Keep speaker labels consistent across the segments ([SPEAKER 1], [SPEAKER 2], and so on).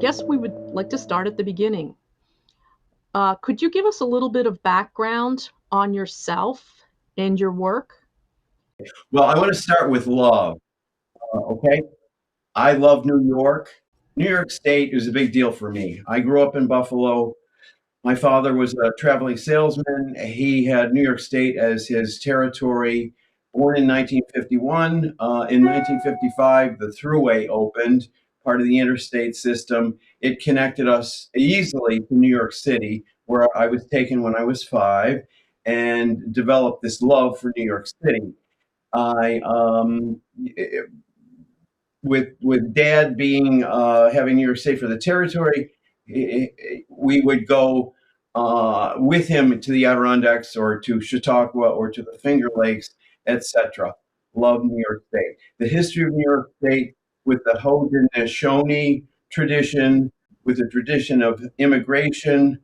[SPEAKER 1] guess we would like to start at the beginning. Could you give us a little bit of background on yourself and your work?
[SPEAKER 2] Well, I want to start with love. Okay. I love New York. New York State is a big deal for me. I grew up in Buffalo. My father was a traveling salesman. He had New York State as his territory. Born in 1951. In 1955, the Thruway opened, part of the interstate system. It connected us easily to New York City, where I was taken when I was 5, and developed this love for New York City. I with dad being having New York State for the territory, we would go with him to the Adirondacks or to Chautauqua or to the Finger Lakes, etc. Love New York State. The history of New York State with the Haudenosaunee tradition, with the tradition of immigration,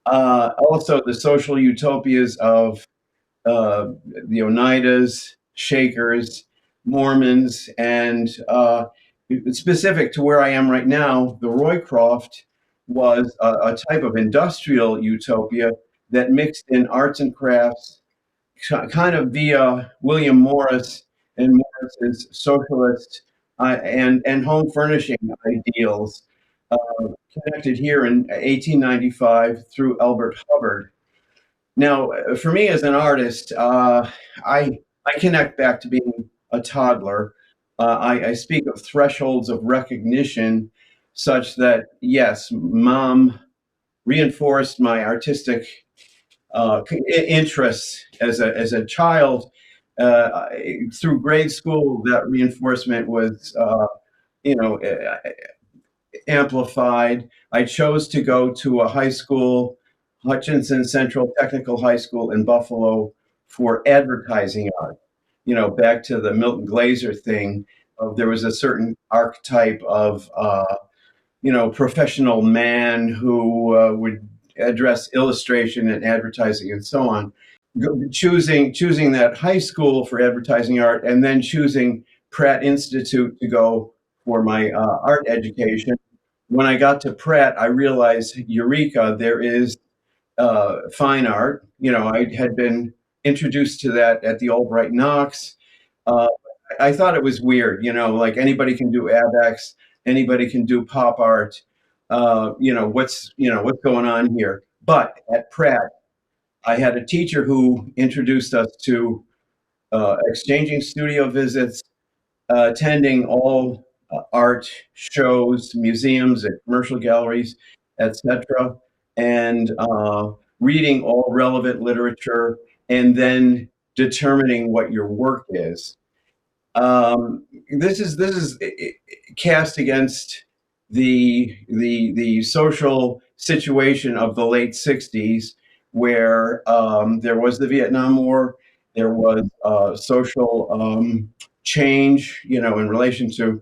[SPEAKER 2] also the social utopias of the Oneidas, Shakers, Mormons, and specific to where I am right now, the Roycroft was a type of industrial utopia that mixed in arts and crafts, kind of via William Morris and Morris's socialist and home furnishing ideals, uh, connected here in 1895 through Elbert Hubbard. Now, for me as an artist, I connect back to being a toddler. I speak of thresholds of recognition, such that yes, mom reinforced my artistic interests as a child. Uh, Through grade school, that reinforcement was, you know, amplified. I chose to go to a high school, Hutchinson Central Technical High School in Buffalo, for advertising art. Back to the Milton Glaser thing. There was a certain archetype of, professional man who would address illustration and advertising and so on. Choosing that high school for advertising art, and then choosing Pratt Institute to go for my art education. When I got to Pratt, I realized, eureka, there is fine art. I had been introduced to that at the Albright Knox. Uh, I thought it was weird, like anybody can do ABEX, anybody can do pop art. What's going on here? But at Pratt, I had a teacher who introduced us to exchanging studio visits, attending all art shows, museums, and commercial galleries, etc., and reading all relevant literature, and then determining what your work is. This is cast against the social situation of the late '60s, where there was the Vietnam War, there was social change, in relation to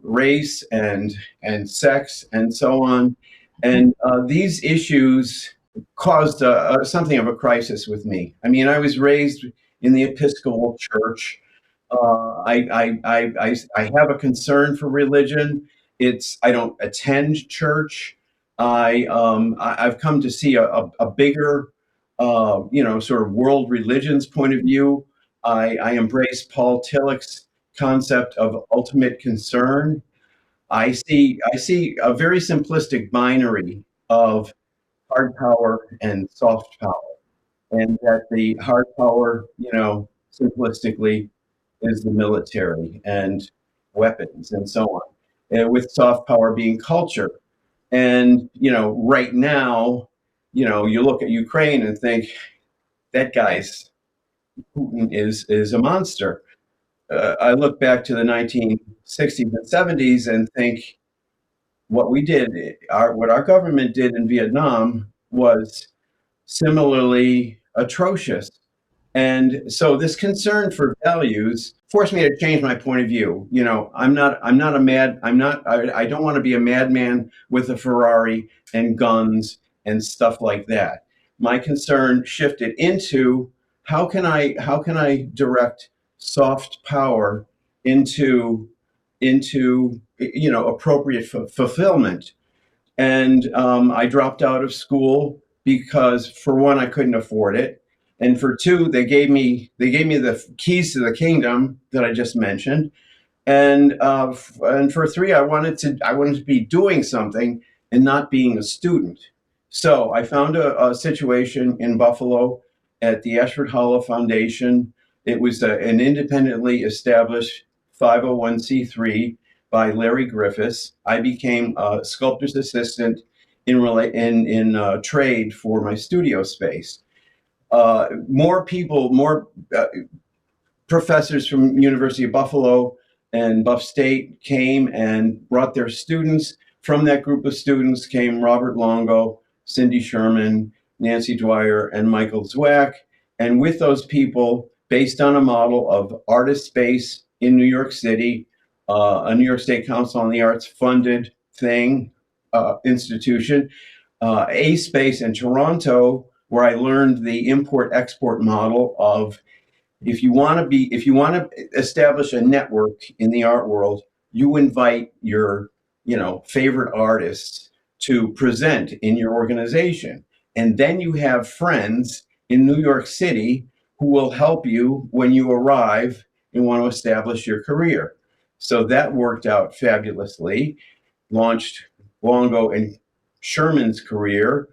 [SPEAKER 2] race and sex and so on, and these issues caused something of a crisis with me. I mean, I was raised in the Episcopal Church. I have a concern for religion. I don't attend church. I've come to see a bigger, sort of world religions point of view. I embrace Paul Tillich's concept of ultimate concern. I see a very simplistic binary of hard power and soft power, and that the hard power, simplistically, is the military and weapons and so on, and with soft power being culture. And right now, you look at Ukraine and think that guy's Putin is a monster. I look back to the 1960s and 70s and think what our government did in Vietnam was similarly atrocious. And so this concern for values forced me to change my point of view. I don't want to be a madman with a Ferrari and guns and stuff like that. My concern shifted into how can I direct soft power into appropriate fulfillment. And I dropped out of school because, for one, I couldn't afford it, and for two, they gave me the keys to the kingdom that I just mentioned, and for three, I wanted to be doing something and not being a student. So I found a situation in Buffalo at the Ashford Hollow Foundation. It was an independently established 501c3 by Larry Griffiths. I became a sculptor's assistant in trade for my studio space. More professors from University of Buffalo and Buff State came and brought their students. From that group of students came Robert Longo, Cindy Sherman, Nancy Dwyer, and Michael Zwack. And with those people, based on a model of artist space in New York City, a New York State Council on the Arts funded institution, a space in Toronto, where I learned the import-export model of, if you want to establish a network in the art world, you invite your favorite artists to present in your organization, and then you have friends in New York City who will help you when you arrive and want to establish your career. So that worked out fabulously. Launched Longo and Sherman's career,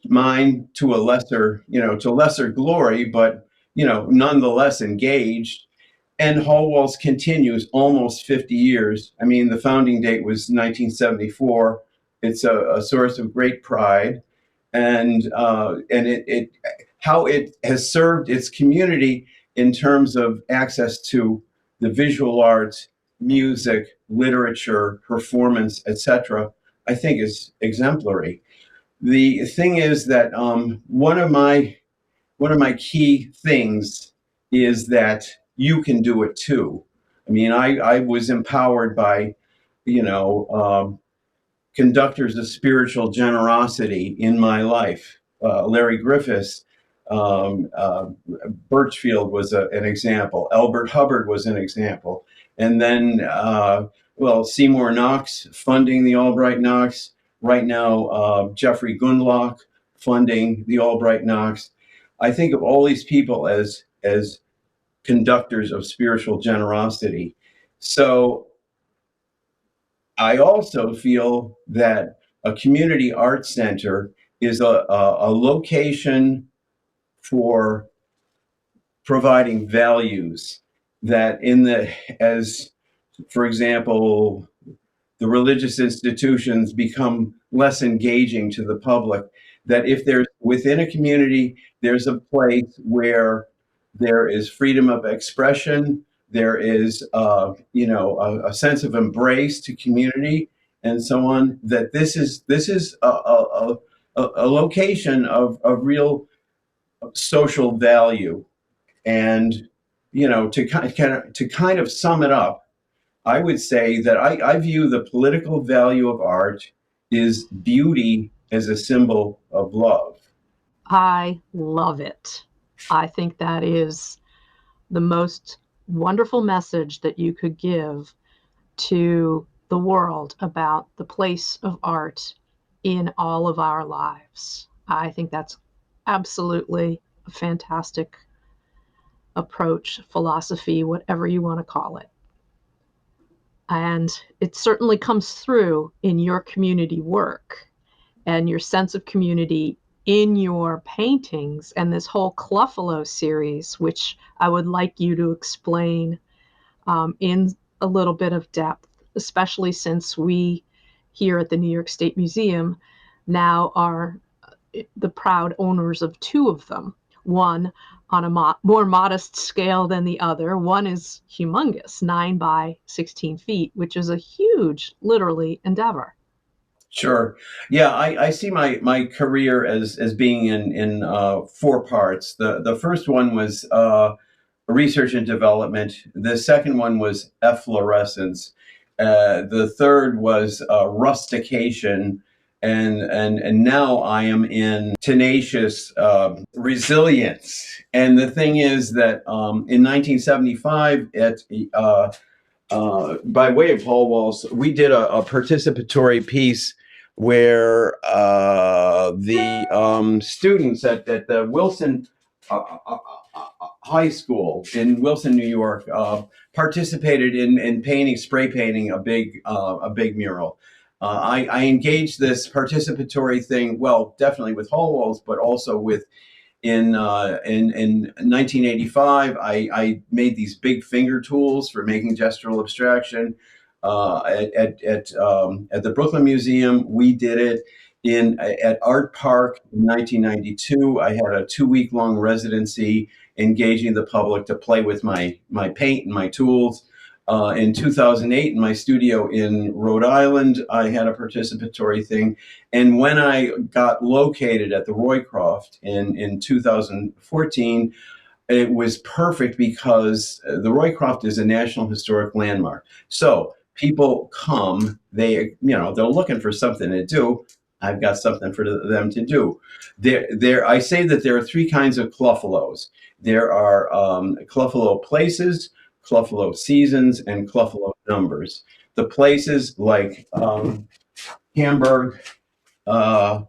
[SPEAKER 2] mine to lesser glory, but nonetheless engaged. And Hallwalls continues almost 50 years. I mean, the founding date was 1974. It's a source of great pride, and it how it has served its community in terms of access to the visual arts, music, literature, performance, etc. I think is exemplary. The thing is that one of my key things is that you can do it too. I mean, I was empowered by, you know, conductors of spiritual generosity in my life. Larry Griffiths, Birchfield was an example. Albert Hubbard was an example. And then, Seymour Knox funding the Albright Knox. Right now, Jeffrey Gundlach funding the Albright Knox. I think of all these people as conductors of spiritual generosity. So I also feel that a community arts center is a location for providing values that as for example, the religious institutions become less engaging to the public, that if there's within a community, there's a place where there is freedom of expression, there is a sense of embrace to community and so on, that this is a location of real social value. And to kind of sum it up, I would say that I view the political value of art is beauty as a symbol of love.
[SPEAKER 1] I love it. I think that is the most wonderful message that you could give to the world about the place of art in all of our lives. I think that's absolutely a fantastic approach, philosophy, whatever you want to call it. And it certainly comes through in your community work and your sense of community in your paintings and this whole Clufffalo series, which I would like you to explain in a little bit of depth, especially since we here at the New York State Museum now are the proud owners of two of them. One on a more modest scale than the other. One is humongous, 9 by 16 feet, which is a huge, literally, endeavor.
[SPEAKER 2] Sure. Yeah, I see my career as being in four parts. The first one was research and development. The second one was efflorescence. The third was rustication, and now I am in tenacious resilience. And the thing is that in 1975 at by way of Hall Walls, we did a participatory piece where the students at the Wilson High School in Wilson, New York, participated in painting, spray painting a big mural. I engaged this participatory thing, well, definitely with Hall Walls, but also with in 1985, I made these big finger tools for making gestural abstraction. At the Brooklyn Museum, we did it. At Art Park in 1992, I had a 2-week long residency engaging the public to play with my paint and my tools. In 2008, in my studio in Rhode Island, I had a participatory thing. And when I got located at the Roycroft in 2014, it was perfect because the Roycroft is a National Historic Landmark. So people come, they're looking for something to do. I've got something for them to do. I say that there are 3 kinds of Cluffalos. There are Cluffalo places, Cluffalo seasons, and Cluffalo numbers. The places like Hamburg, Cluffalo,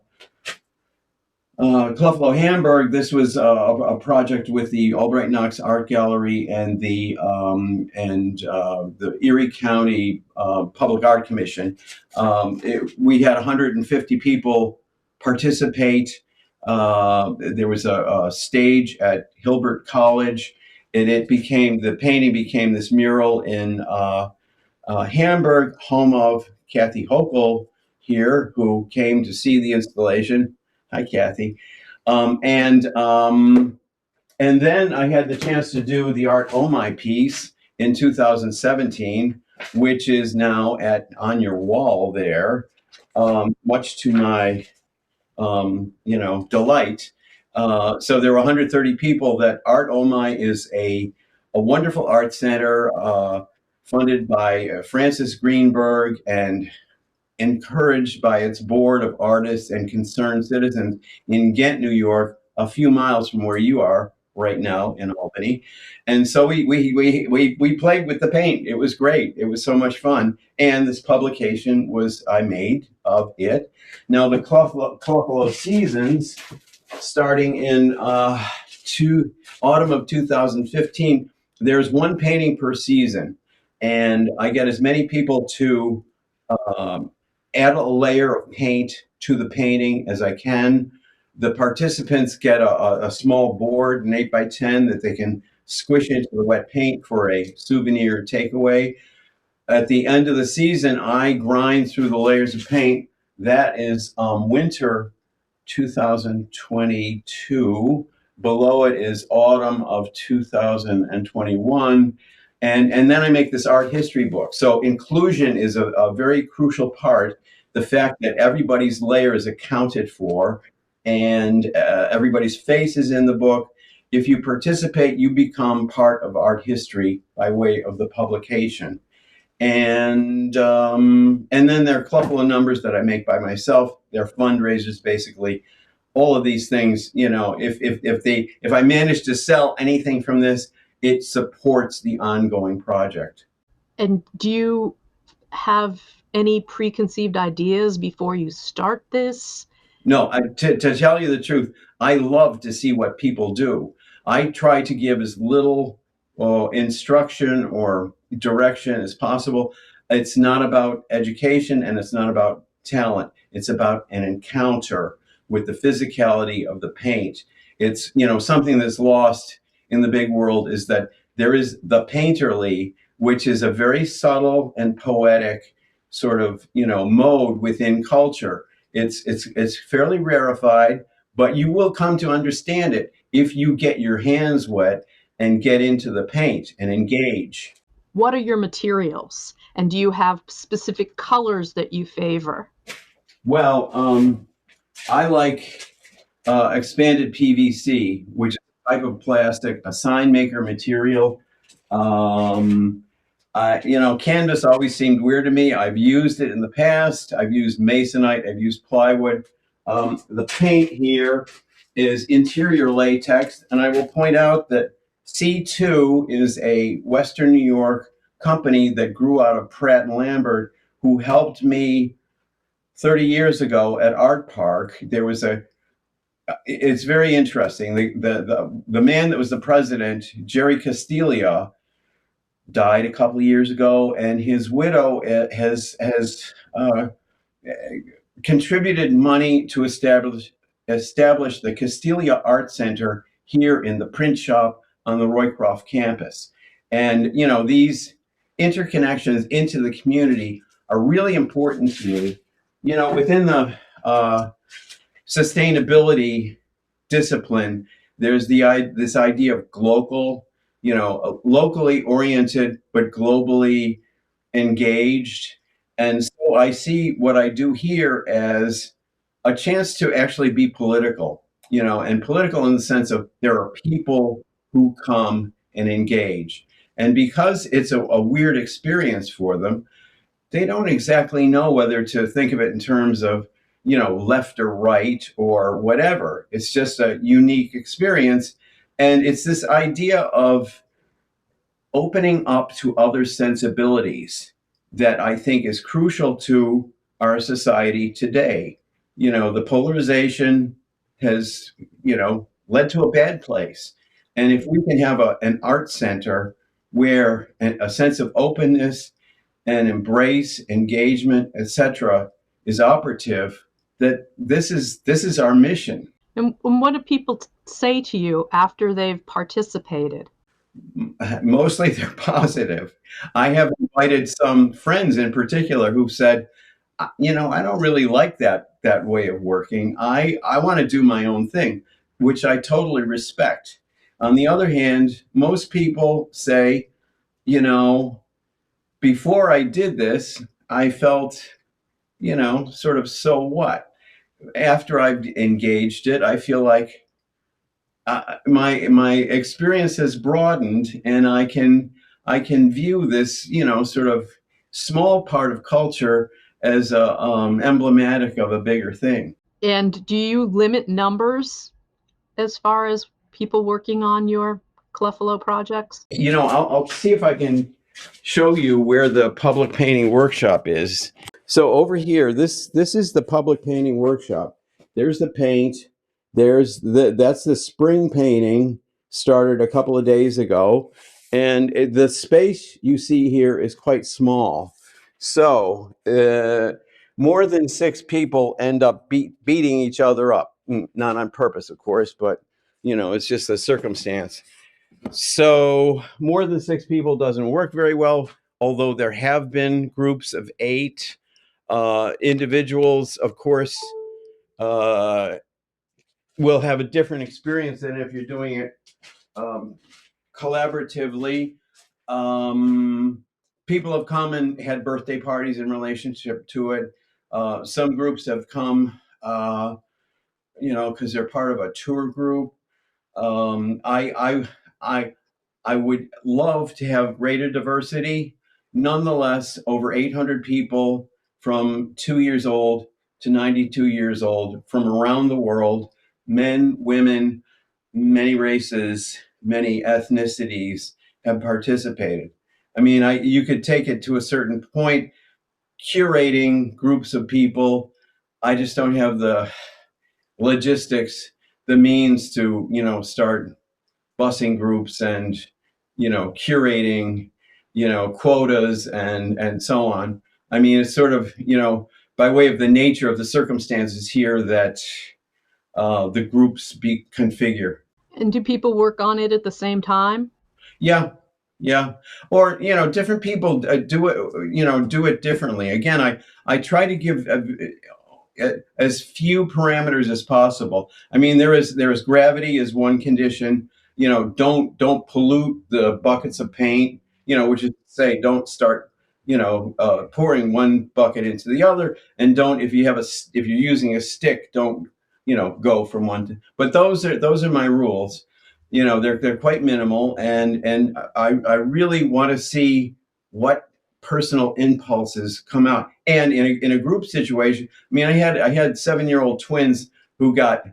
[SPEAKER 2] Hamburg. This was a project with the Albright Knox Art Gallery and the Erie County Public Art Commission. We had 150 people participate. There was a stage at Hilbert College, and the painting became this mural in Hamburg, home of Kathy Hochul here, who came to see the installation. Hi, Kathy. And then I had the chance to do the Art Oh My piece in 2017, which is now on your wall there, much to my delight. So there were 130 people. That Art Oh My is a wonderful art center funded by Francis Greenberg and encouraged by its board of artists and concerned citizens in Ghent, New York, a few miles from where you are right now in Albany. And so we played with the paint. It was great. It was so much fun. And this publication I made of it. Now the Cluffalo seasons, starting in autumn of 2015, there's 1 painting per season. And I get as many people to add a layer of paint to the painting as I can. The participants get a small board, an 8x10, that they can squish into the wet paint for a souvenir takeaway. At the end of the season, I grind through the layers of paint. That is winter 2022. Below it is autumn of 2021. And then I make this art history book. So inclusion is a very crucial part. The fact that everybody's layer is accounted for and everybody's face is in the book. If you participate, you become part of art history by way of the publication. And then there are a couple of numbers that I make by myself. They're fundraisers, basically. All of these things, if I manage to sell anything from this, it supports the ongoing project.
[SPEAKER 1] And do you have any preconceived ideas before you start this?
[SPEAKER 2] No, to tell you the truth, I love to see what people do. I try to give as little instruction or direction as possible. It's not about education and it's not about talent. It's about an encounter with the physicality of the paint. It's, something that's lost in the big world is that there is the painterly, which is a very subtle and poetic sort of, mode within culture. It's fairly rarefied, but you will come to understand it if you get your hands wet and get into the paint and engage.
[SPEAKER 1] What are your materials? And do you have specific colors that you favor?
[SPEAKER 2] Well, I like expanded PVC, which is a type of plastic, a sign maker material. Canvas always seemed weird to me. I've used it in the past. I've used masonite. I've used plywood. The paint here is interior latex, and I will point out that C2 is a Western New York company that grew out of Pratt and Lambert, who helped me 30 years ago at Art Park. There was a It's very interesting. The man that was the president, Jerry Castiglia, died a couple of years ago, and his widow has contributed money to establish the Castiglia Art Center here in the print shop on the Roycroft campus. And these interconnections into the community are really important to me. Within the sustainability discipline, there's this idea of locally oriented but globally engaged. And so I see what I do here as a chance to actually be political, and political in the sense of there are people who come and engage. And because it's a weird experience for them, they don't exactly know whether to think of it in terms of, left or right or whatever. It's just a unique experience. And it's this idea of opening up to other sensibilities that I think is crucial to our society today. The polarization has, led to a bad place. And if we can have an art center where a sense of openness and embrace, engagement, etc., is operative, that this is our mission.
[SPEAKER 1] And what do people say to you after they've participated?
[SPEAKER 2] Mostly they're positive. I have invited some friends in particular who've said, I don't really like that way of working. I want to do my own thing, which I totally respect. On the other hand, most people say, before I did this, I felt, sort of, so what? After I've engaged it, I feel like my experience has broadened, and I can view this, sort of small part of culture as emblematic of a bigger thing.
[SPEAKER 1] And do you limit numbers as far as people working on your Clufffalo projects?
[SPEAKER 2] I'll see if I can show you where the public painting workshop is. So over here, this is the public painting workshop. There's the paint. That's the spring painting, started a couple of days ago, and the space you see here is quite small. So more than 6 people end up beating each other up, not on purpose, of course, but it's just a circumstance. So more than 6 people doesn't work very well, although there have been groups of 8. Individuals, of course, will have a different experience than if you're doing it collaboratively. People have come and had birthday parties in relationship to it. Some groups have come, because they're part of a tour group. I would love to have greater diversity. Nonetheless, over 800 people from 2 years old to 92 years old from around the world, men, women, many races, many ethnicities have participated. I mean, you could take it to a certain point, curating groups of people. I just don't have the logistics, the means to, start busing groups and, curating, quotas and so on. I mean, it's sort of, by way of the nature of the circumstances here that the groups configure.
[SPEAKER 1] And do people work on it at the same time?
[SPEAKER 2] Yeah, yeah. Or, different people do it differently. Again, I try to give as few parameters as possible. I mean, there is gravity is one condition. Don't pollute the buckets of paint. Which is to say, don't start pouring one bucket into the other, and don't, if you're using a stick, don't go from one to. But those are my rules. They're quite minimal, and I really want to see what personal impulses come out. And in a group situation, I mean, I had 7-year-old twins who got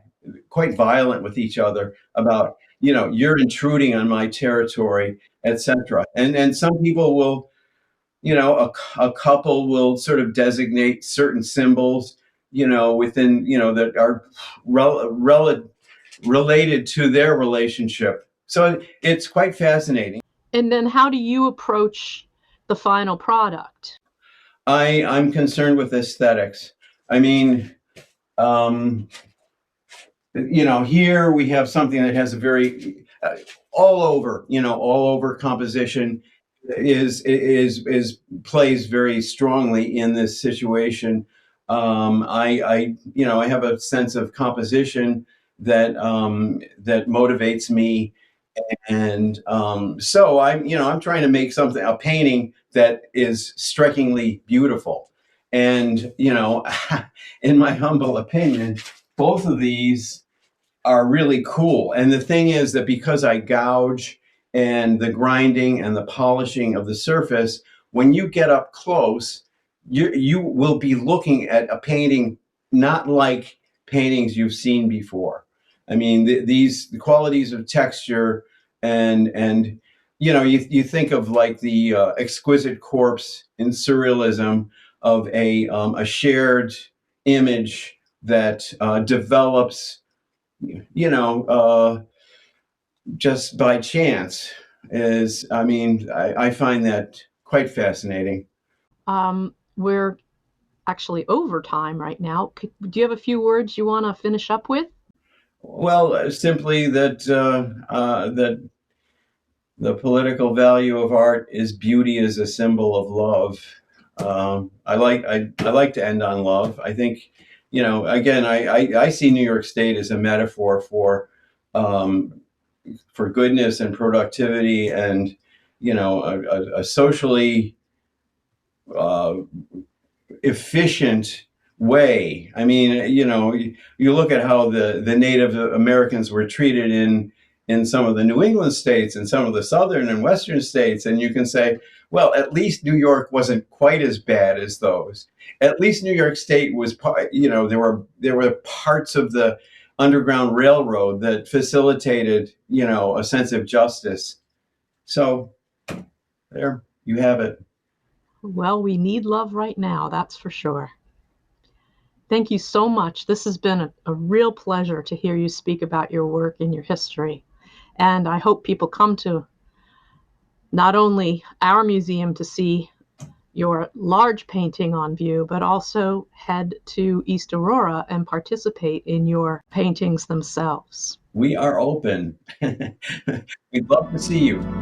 [SPEAKER 2] quite violent with each other about, you're intruding on my territory, etc. And some people will, a couple will sort of designate certain symbols, within, that are related to their relationship. So it's quite fascinating.
[SPEAKER 1] And then how do you approach the final product?
[SPEAKER 2] I'm concerned with aesthetics. I mean, um, here we have something that has a very all over composition is plays very strongly in this situation. I have a sense of composition that motivates me, and so I'm trying to make a painting that is strikingly beautiful, and in my humble opinion, both of these are really cool. And the thing is that because I gouge and the grinding and the polishing of the surface, when you get up close, you will be looking at a painting not like paintings you've seen before. I mean, the qualities of texture and you think of like the exquisite corpse in surrealism of a shared image that develops just by chance. I find that quite fascinating.
[SPEAKER 1] We're actually over time right now. Do you have a few words you want to finish up with?
[SPEAKER 2] Well, simply that the political value of art is beauty as a symbol of love. I like to end on love. I think, again, I see New York State as a metaphor um, for goodness and productivity, and a socially uh, efficient way. I mean, you look at how the Native Americans were treated in some of the New England states and some of the southern and western states, and you can say, well, at least New York wasn't quite as bad as those. At least New York State was, there were parts of the Underground Railroad that facilitated, a sense of justice. So there you have it.
[SPEAKER 1] Well, we need love right now, that's for sure. Thank you so much. This has been a real pleasure to hear you speak about your work and your history. And I hope people come to not only our museum to see your large painting on view, but also head to East Aurora and participate in your paintings themselves.
[SPEAKER 2] We are open. We'd love to see you.